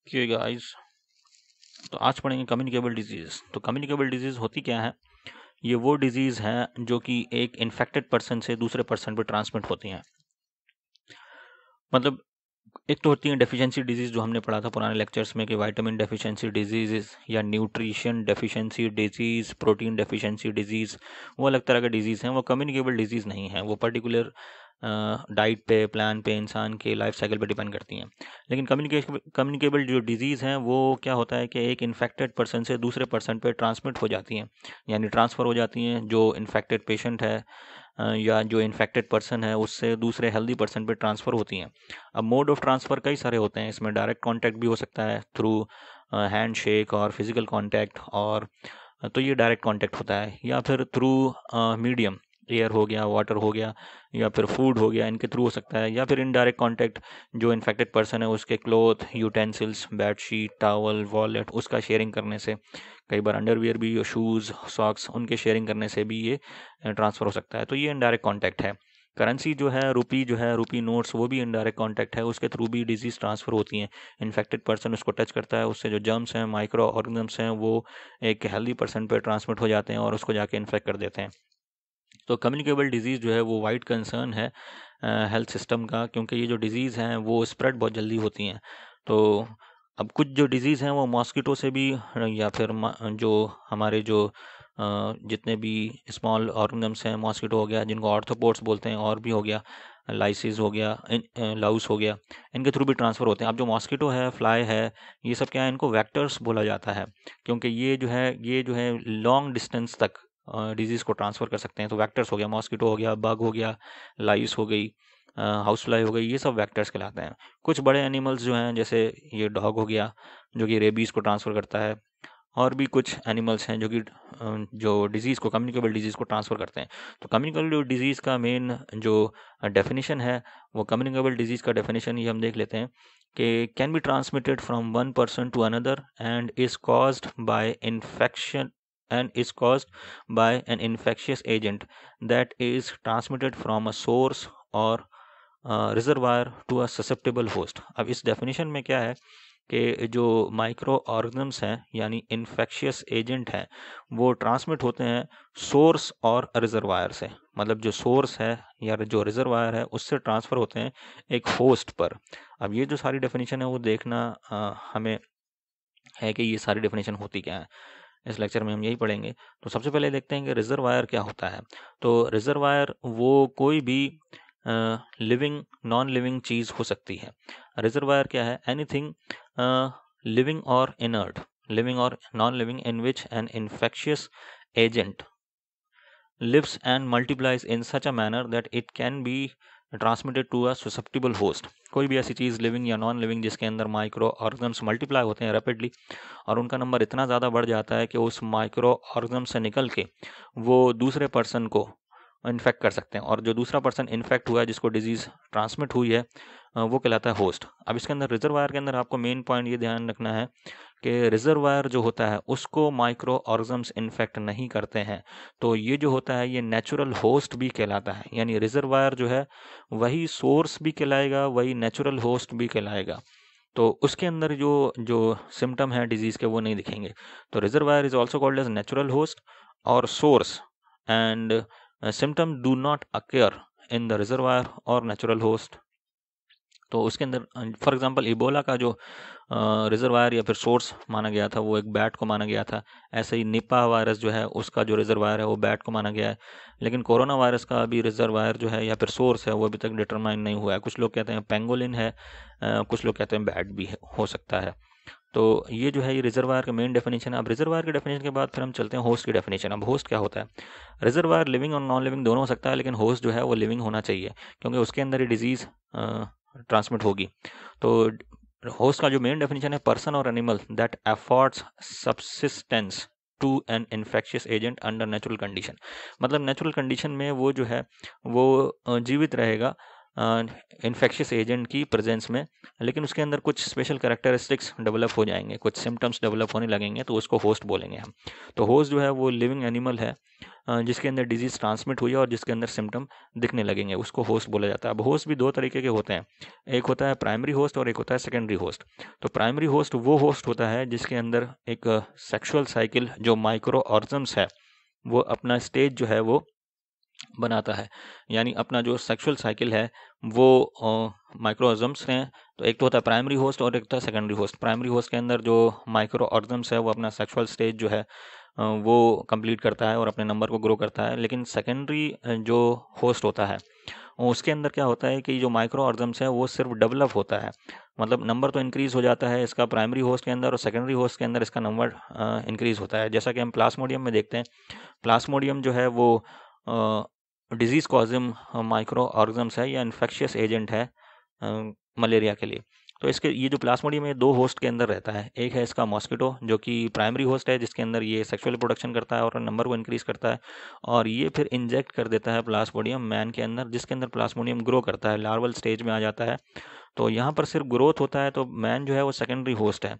Okay guys, तो आज पढ़ेंगे कम्युनिकेबल डिजीज़। तो कम्युनिकेबल डिजीज़ होती क्या है? ये वो डिजीज़ है जो कि एक इन्फेक्टेड पर्सन से दूसरे पर्सन पे ट्रांसमिट होती हैं। मतलब एक तो होती है डेफिशिएंसी डिजीज़, जो हमने पढ़ा था पुराने लेक्चर्स में कि विटामिन डेफिशिएंसी डिजीज़ या nutrition deficiency disease, protein deficiency disease, वो अलग तरह का डिजीज़ हैं। वो कम्युनिकेबल डिजीज़ नहीं है, वो पर्टिकुलर डाइट पे, प्लान पे, इंसान के लाइफ साइकिल पे डिपेंड करती हैं। लेकिन कम्युनिकेबल जो डिजीज़ हैं वो क्या होता है कि एक इन्फेक्टेड पर्सन से दूसरे पर्सन पे ट्रांसमिट हो जाती हैं, यानी ट्रांसफ़र हो जाती हैं। जो इन्फेक्टेड पेशेंट है या जो इन्फेक्टेड पर्सन है उससे दूसरे हेल्दी पर्सन पे ट्रांसफ़र होती हैं। अब मोड ऑफ ट्रांसफ़र कई सारे होते हैं। इसमें डायरेक्ट कांटेक्ट भी हो सकता है थ्रू हैंड शेक और फिजिकल कांटेक्ट, और तो ये डायरेक्ट कांटेक्ट होता है, या फिर थ्रू मीडियम, एयर हो गया, वाटर हो गया, या फिर फूड हो गया, इनके थ्रू हो सकता है। या फिर इनडायरेक्ट कांटेक्ट, जो इन्फेक्टेड पर्सन है उसके cloth, utensils, bedsheet, towel, wallet, उसका शेयरिंग करने से, कई बार अंडरवियर भी, शूज़, सॉक्स, उनके शेयरिंग करने से भी ये ट्रांसफ़र हो सकता है। तो ये इनडायरेक्ट कांटेक्ट है। करेंसी जो है, रुपी नोट्स, वो भी इनडायरेक्ट कांटेक्ट है, उसके थ्रू भी डिजीज़ ट्रांसफ़र होती हैं। इन्फेक्टेड पर्सन उसको टच करता है, उससे जो जर्म्स हैं, माइक्रो ऑर्गेनिज्म्स हैं, वो एक हेल्दी पर्सन पे ट्रांसमिट हो जाते हैं और उसको जाके इन्फेक्ट कर देते हैं। तो कम्युनिकेबल डिजीज़ जो है वो वाइड कंसर्न है हेल्थ सिस्टम का, क्योंकि ये जो डिजीज़ हैं वो स्प्रेड बहुत जल्दी होती हैं। तो अब कुछ जो डिजीज़ हैं वो मॉस्किटो से भी, या फिर जो हमारे जो जितने भी स्मॉल ऑर्गेनिजम्स हैं, मॉस्किटो हो गया जिनको ऑर्थ्रोपोड्स बोलते हैं, और भी हो गया, लाइसिस हो गया, लाउस हो गया, इनके थ्रू भी ट्रांसफ़र होते हैं। अब जो मॉस्किटो है, फ्लाई है, ये सब क्या है, इनको वेक्टर्स बोला जाता है, क्योंकि ये जो है लॉन्ग डिस्टेंस तक डिजीज़ को ट्रांसफ़र कर सकते हैं। तो वेक्टर्स हो गया, मॉस्किटो हो गया, बग हो गया, लाइस हो गई, हाउस फ्लाई हो गई, ये सब वेक्टर्स कहलाते हैं। कुछ बड़े एनिमल्स जो हैं, जैसे ये डॉग हो गया जो कि रेबीज़ को ट्रांसफ़र करता है, और भी कुछ एनिमल्स हैं जो कि जो डिजीज़ को, कम्युनिकेबल डिजीज़ को ट्रांसफ़र करते हैं। तो कम्युनिकेबल डिजीज़ का मेन जो डेफिनेशन है, वो कम्युनिकेबल डिजीज़ का डेफिनेशन ये हम देख लेते हैं कि can be transmitted from one person to another and is caused by infection and is caused by an infectious agent that is transmitted from a source or reservoir to a susceptible host. अब इस definition में क्या है कि जो micro organisms हैं, यानी infectious agent हैं, वो ट्रांसमिट होते हैं सोर्स और रिजर्वायर से। मतलब जो सोर्स है या जो रिजर्वायर है उससे ट्रांसफ़र होते हैं एक होस्ट पर। अब ये जो सारी डेफिनेशन है वो देखना हमें है कि ये सारी डेफिनेशन होती क्या है। इस लेक्चर में हम यही पढ़ेंगे। तो सबसे पहले देखते हैं कि रिजर्वायर क्या होता है। तो रिजर्वायर वो कोई भी लिविंग, नॉन लिविंग चीज़ हो सकती है। रिजर्वायर क्या है? एनीथिंग लिविंग और इनर्ट, लिविंग और non living, in which N infectious agent lives and multiplies in such a manner that it can be transmitted to a susceptible host. कोई भी ऐसी चीज़ लिविंग या नॉन लिविंग जिसके अंदर माइक्रो ऑर्गेनिम्स मल्टीप्लाई होते हैं रैपिडली, और उनका नंबर इतना ज़्यादा बढ़ जाता है कि उस माइक्रो ऑर्गेनिज्म से निकल के वो दूसरे पर्सन को इन्फेक्ट कर सकते हैं, और जो दूसरा पर्सन इन्फेक्ट हुआ है, जिसको डिजीज़ ट्रांसमिट हुई है, वो कहलाता है होस्ट। अब इसके अंदर रिजर्वायर के अंदर आपको मेन पॉइंट ये ध्यान रखना है कि रिजर्वायर जो होता है उसको माइक्रो ऑर्गेनिम्स इन्फेक्ट नहीं करते हैं। तो ये जो होता है ये नेचुरल होस्ट भी कहलाता है, यानी रिजर्वायर जो है वही सोर्स भी कहलाएगा, वही नेचुरल होस्ट भी कहलाएगा। तो उसके अंदर जो जो सिम्टम है डिजीज़ के वो नहीं दिखेंगे। तो reservoir is also called as natural host or source, and symptom do not occur in the reservoir or natural host. तो उसके अंदर फॉर एग्जांपल इबोला का जो रिजर्वायर या फिर सोर्स माना गया था वो एक बैट को माना गया था। ऐसे ही निपा वायरस जो है उसका जो रिजर्वायर है वो बैट को माना गया है। लेकिन कोरोना वायरस का अभी रिजर्वायर जो है या फिर सोर्स है वो अभी तक डिटरमाइन नहीं हुआ है। कुछ लोग कहते हैं पेंगोलिन है, कुछ लोग कहते हैं बैट भी हो सकता है। तो ये जो है ये रिजर्वायर का मेन डेफिनेशन है। अब रिजर्वायर के डेफिनेशन के बाद फिर हम चलते हैं होस्ट की डेफिनेशन। अब होस्ट क्या होता है? रिजर्वायर लिविंग और नॉन लिविंग दोनों हो सकता है, लेकिन होस्ट जो है वो लिविंग होना चाहिए, क्योंकि उसके अंदर ही डिजीज़ ट्रांसमिट होगी। तो होस्ट का जो मेन डेफिनेशन है, पर्सन और animal that affords subsistence to an infectious agent under natural condition. मतलब नेचुरल कंडीशन में वो जो है वो जीवित रहेगा इन्फेक्शियस एजेंट की प्रेजेंस में, लेकिन उसके अंदर कुछ स्पेशल कैरेक्टरिस्टिक्स डेवलप हो जाएंगे, कुछ सिम्टम्स डेवलप होने लगेंगे, तो उसको होस्ट बोलेंगे हम। तो होस्ट जो है वो लिविंग एनिमल है, जिसके अंदर डिजीज़ ट्रांसमिट हुई है और जिसके अंदर सिम्टम दिखने लगेंगे, उसको होस्ट बोला जाता है। अब होस्ट भी दो तरीके के होते हैं, एक होता है प्राइमरी होस्ट और एक होता है सेकेंडरी होस्ट। तो प्राइमरी होस्ट वो होस्ट होता है जिसके अंदर एक सेक्सुअल साइकिल जो माइक्रो ऑर्गन्स है वो अपना स्टेज जो है वो बनाता है, यानी अपना जो सेक्सुअल साइकिल है वो माइक्रो ऑर्गन्स हैं। तो एक तो होता है प्राइमरी होस्ट और एक होता है सेकेंडरी होस्ट। प्राइमरी होस्ट के अंदर जो माइक्रो ऑर्गन्स है वो अपना सेक्सुअल स्टेज जो है वो कंप्लीट करता है और अपने नंबर को ग्रो करता है। लेकिन सेकेंडरी जो होस्ट होता है उसके अंदर क्या होता है कि जो माइक्रो ऑर्गन्स है वो सिर्फ डेवलप होता है, मतलब नंबर तो इंक्रीज हो जाता है इसका प्राइमरी होस्ट के अंदर, और सेकेंडरी होस्ट के अंदर इसका नंबर इंक्रीज होता है। जैसा कि हम प्लाज्मोडियम में देखते हैं, प्लाज्मोडियम जो है वो डिजीज़ कॉजिंग माइक्रो ऑर्गन्स है या इन्फेक्शियस एजेंट है मलेरिया के लिए। तो इसके ये जो प्लाज्मोडियम में दो होस्ट के अंदर रहता है, एक है इसका मॉस्किटो जो कि प्राइमरी होस्ट है जिसके अंदर ये सेक्सुअल प्रोडक्शन करता है और नंबर को इंक्रीज करता है, और ये फिर इंजेक्ट कर देता है प्लाज्मोडियम मैन के अंदर जिसके अंदर प्लाज्मोडियम ग्रो करता है, लार्वल स्टेज में आ जाता है। तो यहाँ पर सिर्फ ग्रोथ होता है, तो मैन जो है वो सेकेंडरी होस्ट है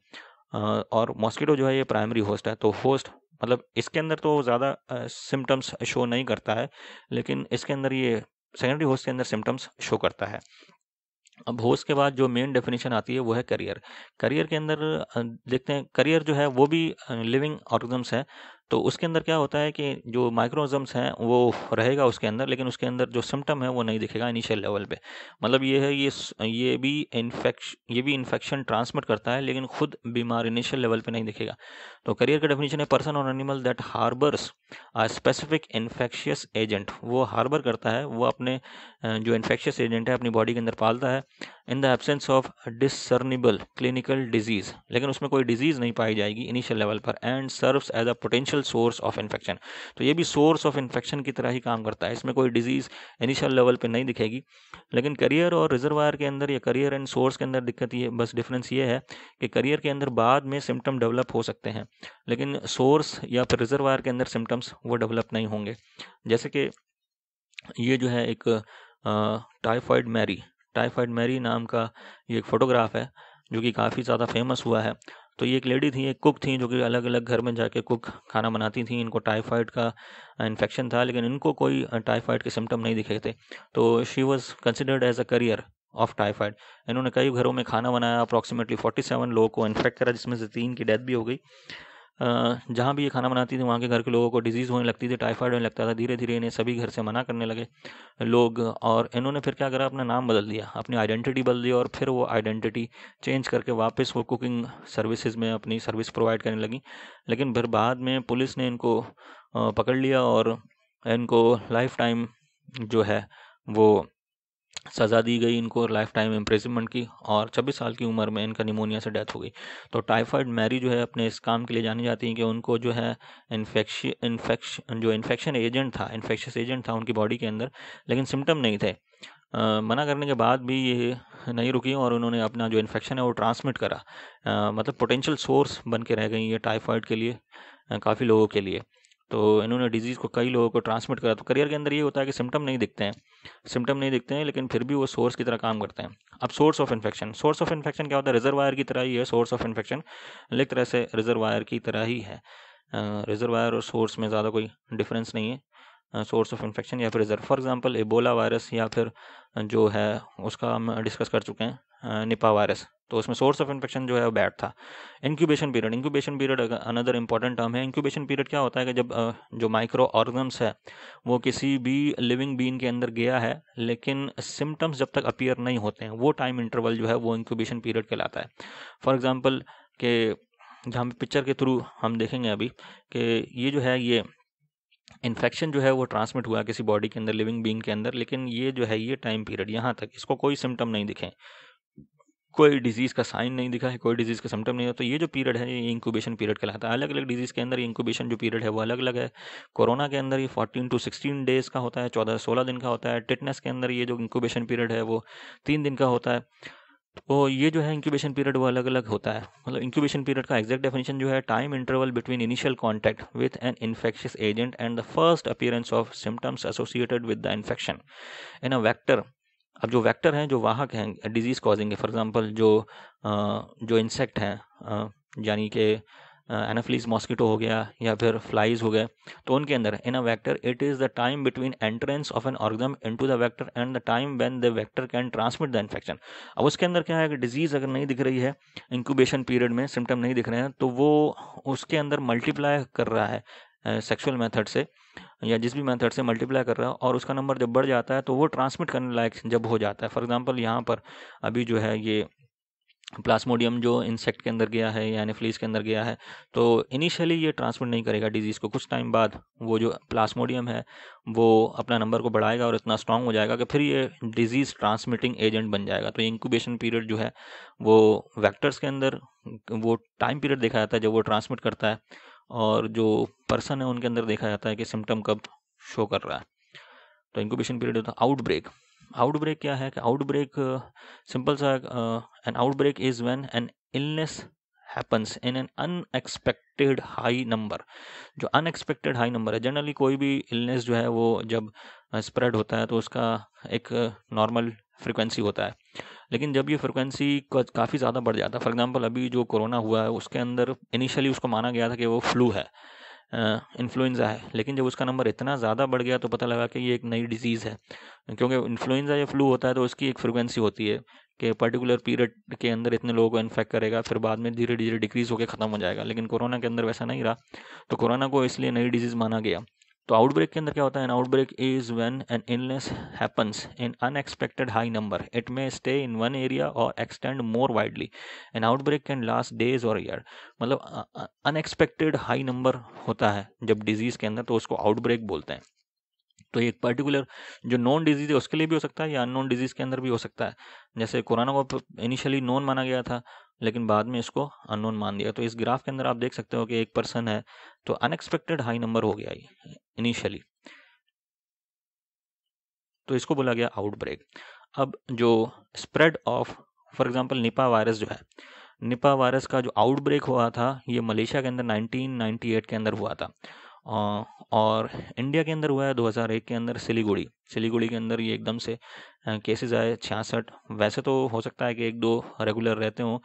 और मॉस्किटो जो है ये प्राइमरी होस्ट है। तो होस्ट मतलब इसके अंदर तो ज़्यादा सिम्टम्स शो नहीं करता है, लेकिन इसके अंदर ये सेकेंडरी होस्ट के अंदर सिम्टम्स शो करता है। अब होस्ट के बाद जो मेन डेफिनेशन आती है वो है करियर। करियर के अंदर देखते हैं, करियर जो है वो भी लिविंग ऑर्गन्स है। तो उसके अंदर क्या होता है कि जो माइक्रोऑर्गन्स हैं वो रहेगा उसके अंदर, लेकिन उसके अंदर जो सिम्टम है वो नहीं दिखेगा इनिशियल लेवल पे। मतलब ये है ये भी इन्फेक्शन ट्रांसमिट करता है लेकिन खुद बीमार इनिशियल लेवल पे नहीं दिखेगा। तो करियर का डेफिनेशन है पर्सन और animal that harbours a specific infectious agent. वो हार्बर करता है, वो अपने जो इन्फेक्शियस एजेंट है अपनी बॉडी के अंदर पालता है in the absence of discernible clinical disease, लेकिन उसमें कोई डिजीज नहीं पाई जाएगी इनिशियल लेवल पर, and serves as a potential source of infection. तो ये भी सोर्स ऑफ इन्फेक्शन की तरह ही काम करता है, इसमें कोई डिजीज इनिशियल लेवल पे नहीं दिखेगी। लेकिन करियर और रिजर्वायर के अंदर या करियर एंड सोर्स के अंदर दिक्कत ये बस डिफरेंस ये है कि करियर के अंदर बाद में सिम्टम डेवलप हो सकते हैं, लेकिन सोर्स या फिर रिजर्वायर के अंदर सिम्टम्स वो डेवलप नहीं होंगे। जैसे कि ये जो है एक टाइफाइड मैरी नाम का ये एक फ़ोटोग्राफ है जो कि काफ़ी ज़्यादा फेमस हुआ है। तो ये एक लेडी थी, एक कुक थी जो कि अलग अलग घर में जाके कुक खाना बनाती थी। इनको टाइफाइड का इन्फेक्शन था लेकिन इनको कोई टाइफाइड के सिम्टम नहीं दिखे थे। तो she was considered as a carrier of typhoid. इन्होंने कई घरों में खाना बनाया, अप्रॉक्सीमेटली 47 लोगों को इन्फेक्ट करा जिसमें से 3 की डेथ भी हो गई। जहाँ भी ये खाना बनाती थी वहाँ के घर के लोगों को डिजीज़ होने लगती थी, टाइफाइड होने लगता था। धीरे धीरे इन्हें सभी घर से मना करने लगे लोग, और इन्होंने फिर क्या करा, अपना नाम बदल दिया, अपनी आइडेंटिटी बदल दी, और फिर वो आइडेंटिटी चेंज करके वापस वो कुकिंग सर्विसेज में अपनी सर्विस प्रोवाइड करने लगी। लेकिन फिर बाद में पुलिस ने इनको पकड़ लिया और इनको लाइफ टाइम जो है वो सज़ा दी गई, इनको लाइफ टाइम इम्प्रिजनमेंट की, और 26 साल की उम्र में इनका निमोनिया से डेथ हो गई। तो टाइफाइड मैरी जो है अपने इस काम के लिए जानी जाती हैं कि उनको जो है इन्फेक्शन एजेंट था, इन्फेक्शियस एजेंट था उनकी बॉडी के अंदर, लेकिन सिम्टम नहीं थे। मना करने के बाद भी ये नहीं रुकी और उन्होंने अपना जो इन्फेक्शन है वो ट्रांसमिट करा। मतलब पोटेंशियल सोर्स बन के रह गई ये टाइफाइड के लिए, काफ़ी लोगों के लिए। तो इन्होंने डिजीज़ को कई लोगों को ट्रांसमिट करा। तो करियर के अंदर ये होता है कि सिम्टम नहीं दिखते हैं लेकिन फिर भी वो सोर्स की तरह काम करते हैं। अब सोर्स ऑफ इन्फेक्शन क्या होता है? रिजर्वायर की तरह ही है सोर्स ऑफ इन्फेक्शन, एक तरह से रिजर्वायर की तरह ही है। रिजर्वायर और सोर्स में ज़्यादा कोई डिफरेंस नहीं है, सोर्स ऑफ इन्फेक्शन या फिर reserve. For example Ebola virus या फिर जो है उसका हम डिस्कस कर चुके हैं निपा वायरस, तो उसमें सोर्स ऑफ इन्फेक्शन जो है वो बैड था। Incubation period another important term है। इंक्यूबेशन पीरियड क्या होता है कि जब जो माइक्रो ऑर्गन्स है वो किसी भी लिविंग बीइंग के अंदर गया है लेकिन सिम्टम्स जब तक अपीयर नहीं होते हैं, वो टाइम इंटरवल जो है वो इंक्यूबेशन पीरियड कहलाता है। फॉर एग्जांपल के जहाँ पिक्चर के थ्रू हम देखेंगे अभी कि ये जो है ये इन्फेक्शन जो है वो ट्रांसमिट हुआ किसी बॉडी के अंदर, लिविंग बीइंग के अंदर, लेकिन ये जो है ये टाइम पीरियड यहाँ तक इसको कोई सिम्टम नहीं दिखे, कोई डिजीज़ का साइन नहीं दिखा है, कोई डिजीज़ का सिम्टम नहीं है। तो ये जो पीरियड है ये इंक्यूबेशन पीरियड कहलाता है। अलग अलग डिजीज़ के अंदर इंक्यूबेशन जो पीरियड है वो अलग अलग है। कोरोना के अंदर ये 14 टू 16 डेज़ का होता है, 14-16 दिन का होता है। टिटनेस के अंदर ये जो इंक्यूबेशन पीरियड है वो 3 दिन का होता है। तो ये जो है इंक्यूबेशन पीरियड वो अलग अलग होता है। मतलब इंक्यूबेशन पीरियड का एग्जैक्ट डेफिनेशन जो है time interval between initial contact with an infectious agent and the first appearance of symptoms associated with the infection in a vector. अब जो वेक्टर हैं, जो वाहक हैं डिजीज़ कॉजिंग के, फॉर एग्जांपल जो इंसेक्ट हैं, यानी कि एनाफ्लीज मॉस्किटो हो गया या फिर फ्लाइज हो गए, तो उनके अंदर in a vector it is the time between entrance of an organism into the vector and the time when the vector can transmit the infection. अब उसके अंदर क्या है कि डिजीज़ अगर नहीं दिख रही है, इंक्यूबेशन पीरियड में सिम्टम नहीं दिख रहे हैं, तो वो उसके अंदर मल्टीप्लाई कर रहा है सेक्सुअल मेथड से या जिस भी मेथड से मल्टीप्लाई कर रहा है, और उसका नंबर जब बढ़ जाता है तो वो ट्रांसमिट करने लायक जब हो जाता है। फॉर एग्जांपल यहाँ पर अभी जो है ये प्लाज्मोडियम जो इंसेक्ट के अंदर गया है या एनाफ्लीज के अंदर गया है, तो इनिशियली ये ट्रांसमिट नहीं करेगा डिजीज़ को। कुछ टाइम बाद वो जो प्लाज्मोडियम है वो अपना नंबर को बढ़ाएगा और इतना स्ट्रांग हो जाएगा कि फिर ये डिजीज़ ट्रांसमिटिंग एजेंट बन जाएगा। तो इंक्यूबेशन पीरियड जो है वो वेक्टर्स के अंदर वो टाइम पीरियड देखा जाता है जब वो ट्रांसमिट करता है, और जो पर्सन है उनके अंदर देखा जाता है कि सिम्टम कब शो कर रहा है। तो इंक्यूबेशन पीरियड होता है। आउटब्रेक, आउटब्रेक क्या है कि आउटब्रेक सिंपल सा, N outbreak is when an illness happens in an unexpected high number. जो अनएक्सपेक्टेड हाई नंबर है, जनरली कोई भी इलनेस जो है वो जब स्प्रेड होता है तो उसका एक नॉर्मल फ्रिक्वेंसी होता है, लेकिन जब ये फ्रिक्वेंसी काफ़ी ज़्यादा बढ़ जाता है, फॉर एग्जांपल अभी जो कोरोना हुआ है उसके अंदर इनिशियली उसको माना गया था कि वो फ्लू है, इन्फ्लुएंज़ा है, लेकिन जब उसका नंबर इतना ज़्यादा बढ़ गया तो पता लगा कि ये एक नई डिजीज़ है। क्योंकि इन्फ्लुएंज़ा या फ्लू होता है तो उसकी एक फ्रिक्वेंसी होती है कि पर्टिकुलर पीरियड के अंदर इतने लोगों को इन्फेक्ट करेगा, फिर बाद में धीरे धीरे डिक्रीज़ होकर ख़त्म हो जाएगा, लेकिन कोरोना के अंदर वैसा नहीं रहा, तो कोरोना को इसलिए नई डिजीज़ माना गया। तो आउटब्रेक के अंदर क्या होता है, an outbreak is when an illness happens in unexpected high number, it may stay in one area or extend more widely. An outbreak can last days or year. मतलब अनएक्सपेक्टेड हाई नंबर होता है जब disease के अंदर, तो उसको outbreak बोलते हैं। तो एक पर्टिकुलर जो नॉन डिजीज़ है उसके लिए भी हो सकता है या अननोन डिजीज़ के अंदर भी हो सकता है। जैसे कोरोना को इनिशियली नॉन माना गया था, लेकिन बाद में इसको अननोन मान दिया। तो इस ग्राफ के अंदर आप देख सकते हो कि एक पर्सन है तो अनएक्सपेक्टेड हाई नंबर हो गया ये इनिशियली, तो इसको बोला गया आउटब्रेक। अब जो spread of, for example Nipah virus जो है, निपा वायरस का जो आउटब्रेक हुआ था ये मलेशिया के अंदर 1998 के अंदर हुआ था, और इंडिया के अंदर हुआ है 2001 के अंदर सिलीगुड़ी, सिलीगुड़ी के अंदर ये एकदम से केसेस आए 66। वैसे तो हो सकता है कि एक दो रेगुलर रहते हों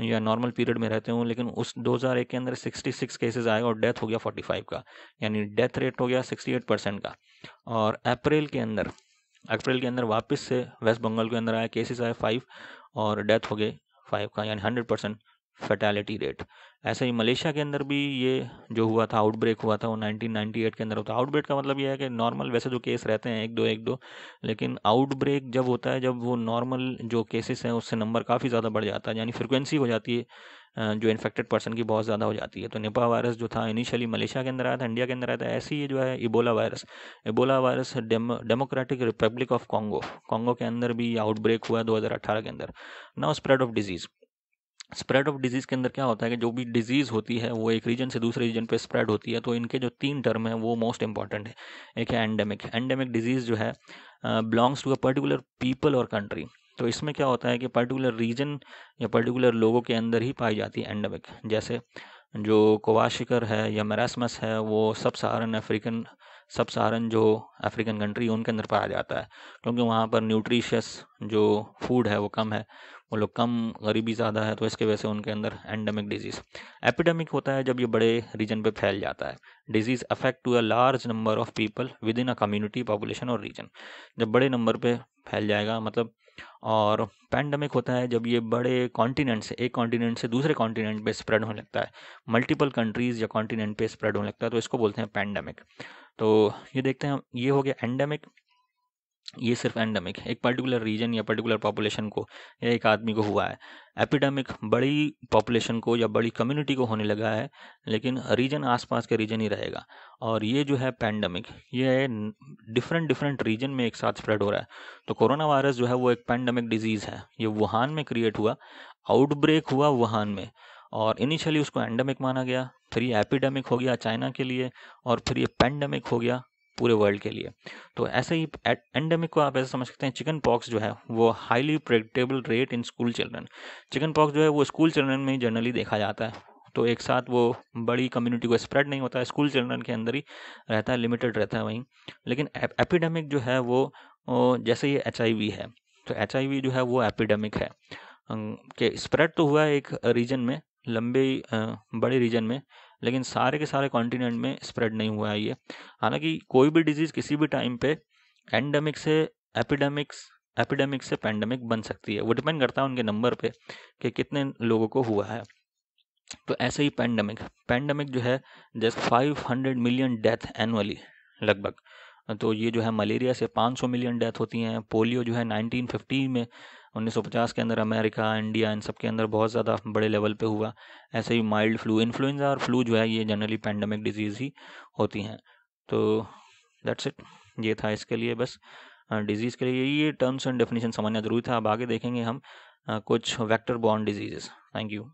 या नॉर्मल पीरियड में रहते हों, लेकिन उस 2001 के अंदर 66 केसेस आए और डेथ हो गया 45 का, यानी डेथ रेट हो गया 68% का। और अप्रैल के अंदर वापस से वेस्ट बंगाल के अंदर आया, केसेस आए 5 और डेथ हो गए 5 का, यानी 100% फैटेलिटी रेट। ऐसे ही मलेशिया के अंदर भी ये जो हुआ था आउटब्रेक हुआ था वो 1998 के अंदर होता है। आउटब्रेक का मतलब ये है कि नॉर्मल वैसे जो केस रहते हैं एक दो, लेकिन आउटब्रेक जब होता है जब वो नॉर्मल जो केसेस हैं उससे नंबर काफ़ी ज़्यादा बढ़ जाता है, यानी फ्रिक्वेंसी हो जाती है जो इन्फेक्टेड पर्सन की बहुत ज़्यादा हो जाती है। तो निपा वायरस जो था इनिशियली मलेशिया के अंदर आया था, इंडिया के अंदर आया था। ऐसे ही ये जो है Ebola virus democratic Republic of Congo, Congo के अंदर भी आउटब्रेक हुआ 2018 के अंदर। Now spread of disease, spread of disease के अंदर क्या होता है कि जो भी डिजीज़ होती है वो एक रीजन से दूसरे रीजन पे स्प्रेड होती है, तो इनके जो 3 टर्म है वो मोस्ट इंपॉर्टेंट है। एक है एंडेमिक, एंडेमिक डिजीज़ जो है belongs to a particular people और कंट्री। तो इसमें क्या होता है कि पर्टिकुलर रीजन या पर्टिकुलर लोगों के अंदर ही पाई जाती है एंडेमिक। जैसे जो कोवाशिकर है या मेरास्मस है वो सब सहारन जो अफ्रीकन कंट्री उनके अंदर पाया जाता है, क्योंकि वहाँ पर न्यूट्रिशियस जो फूड है वो कम है, वो लोग कम, गरीबी ज़्यादा है, तो इसके वजह से उनके अंदर एंडेमिक डिजीज़। एपिडेमिक होता है जब ये बड़े रीजन पे फैल जाता है, disease affect to a large number of people within a community population और रीजन, जब बड़े नंबर पे फैल जाएगा मतलब। और पैंडमिक होता है जब ये बड़े कॉन्टिनेंट से, एक कॉन्टिनेंट से दूसरे कॉन्टिनेंट पे स्प्रेड होने लगता है, मल्टीपल कंट्रीज़ या कॉन्टिनेंट पे स्प्रेड होने लगता है, तो इसको बोलते हैं पैंडमिक। तो ये देखते हैं, ये हो गया एंडेमिक। ये सिर्फ एंडेमिक एक पर्टिकुलर रीजन या पर्टिकुलर पॉपुलेशन को या एक आदमी को हुआ है। एपिडेमिक बड़ी पॉपुलेशन को या बड़ी कम्युनिटी को होने लगा है, लेकिन रीजन आसपास के रीजन ही रहेगा। और ये जो है पैंडेमिक, ये डिफरेंट डिफरेंट रीजन में एक साथ स्प्रेड हो रहा है। तो कोरोना वायरस जो है वो एक पैंडेमिक डिजीज़ है, ये वुहान में क्रिएट हुआ, आउटब्रेक हुआ वुहान में, और इनिशियली उसको एंडेमिक माना गया, फिर ये एपिडेमिक हो गया चाइना के लिए, और फिर ये पैंडेमिक हो गया पूरे वर्ल्ड के लिए। तो ऐसे ही एंडेमिक को आप ऐसे समझ सकते हैं, चिकन पॉक्स जो है वो highly predictable rate in school children. Chicken pox जो है वो स्कूल चिल्ड्रन में ही जनरली देखा जाता है, तो एक साथ वो बड़ी कम्युनिटी को स्प्रेड नहीं होता है, स्कूल चिल्ड्रन के अंदर ही रहता है, लिमिटेड रहता है वहीं। लेकिन एपिडेमिक जो है वो जैसे ये HIV है, तो HIV जो है वो एपिडेमिक है, कि स्प्रेड तो हुआ है एक रीजन में, लंबे बड़े रीजन में, लेकिन सारे के सारे कॉन्टिनेंट में स्प्रेड नहीं हुआ है ये। हालांकि कोई भी डिजीज़ किसी भी टाइम पे एंडेमिक से एपिडेमिक से पैंडेमिक बन सकती है। वो डिपेंड करता है उनके नंबर पे कि कितने लोगों को हुआ है। तो ऐसे ही पैंडेमिक जो है, जस्ट 500 मिलियन डेथ एनुअली लगभग। तो ये जो है मलेरिया से 500 मिलियन डेथ होती हैं। पोलियो जो है 1950 में 1950 के अंदर अमेरिका, इंडिया, इन सब के अंदर बहुत ज़्यादा बड़े लेवल पे हुआ। ऐसे ही माइल्ड फ्लू, इन्फ्लुएंजा और फ्लू जो है ये जनरली पैंडेमिक डिजीज़ ही होती हैं। तो दैट्स इट, ये था इसके लिए बस। डिजीज़ के लिए ये टर्म्स एंड डेफिनेशन समझना जरूरी था। अब आगे देखेंगे हम कुछ vector borne diseases. Thank you.